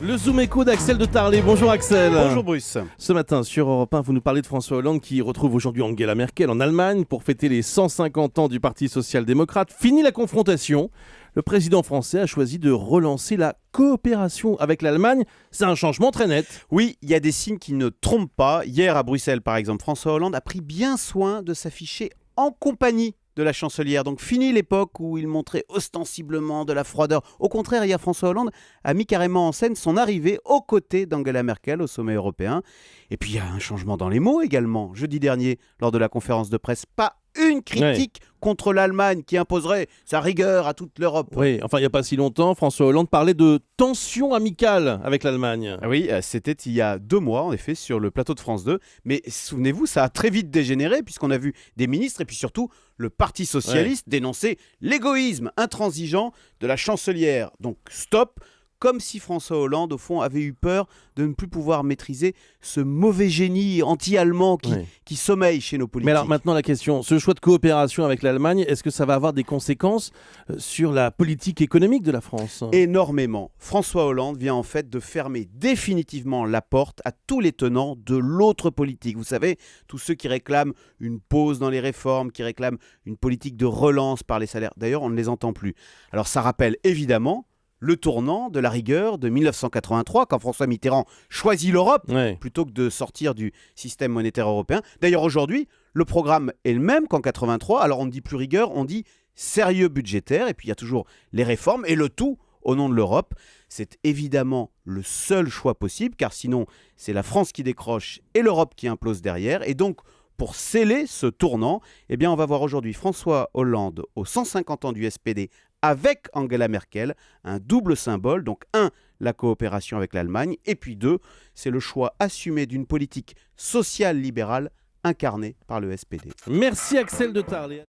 Le Zoom Écho d'Axel de Tarlet. Bonjour Axel. Bonjour Bruce. Ce matin sur Europe 1, vous nous parlez de François Hollande qui retrouve aujourd'hui Angela Merkel en Allemagne pour fêter les 150 ans du Parti social-démocrate. Fini la confrontation. Le président français a choisi de relancer la coopération avec l'Allemagne. C'est un changement très net. Oui, il y a des signes qui ne trompent pas. Hier à Bruxelles par exemple, François Hollande a pris bien soin de s'afficher en compagnie de la chancelière. Donc fini l'époque où il montrait ostensiblement de la froideur. Au contraire, hier François Hollande a mis carrément en scène son arrivée aux côtés d'Angela Merkel au sommet européen. Et puis il y a un changement dans les mots également. Jeudi dernier, lors de la conférence de presse, pas une critique contre l'Allemagne qui imposerait sa rigueur à toute l'Europe. Oui, enfin il n'y a pas si longtemps, François Hollande parlait de tension amicale avec l'Allemagne. Oui, c'était il y a 2 mois, en effet, sur le plateau de France 2. Mais souvenez-vous, ça a très vite dégénéré, puisqu'on a vu des ministres et puis surtout le Parti socialiste dénoncer l'égoïsme intransigeant de la chancelière. Donc stop, comme si François Hollande, au fond, avait eu peur de ne plus pouvoir maîtriser ce mauvais génie anti-allemand qui sommeille chez nos politiques. Mais alors maintenant la question, ce choix de coopération avec l'Allemagne, est-ce que ça va avoir des conséquences sur la politique économique de la France ? Énormément. François Hollande vient en fait de fermer définitivement la porte à tous les tenants de l'autre politique. Vous savez, tous ceux qui réclament une pause dans les réformes, qui réclament une politique de relance par les salaires. D'ailleurs, on ne les entend plus. Alors ça rappelle évidemment le tournant de la rigueur de 1983, quand François Mitterrand choisit l'Europe plutôt que de sortir du système monétaire européen. D'ailleurs, aujourd'hui, le programme est le même qu'en 83. Alors, on ne dit plus rigueur, on dit sérieux budgétaire. Et puis, il y a toujours les réformes et le tout au nom de l'Europe. C'est évidemment le seul choix possible, car sinon, c'est la France qui décroche et l'Europe qui implose derrière. Et donc, pour sceller ce tournant, eh bien, on va voir aujourd'hui François Hollande aux 150 ans du SPD avec Angela Merkel, un double symbole. Donc 1, la coopération avec l'Allemagne, et puis 2, c'est le choix assumé d'une politique sociale libérale incarnée par le SPD. Merci Axel de Tarlet.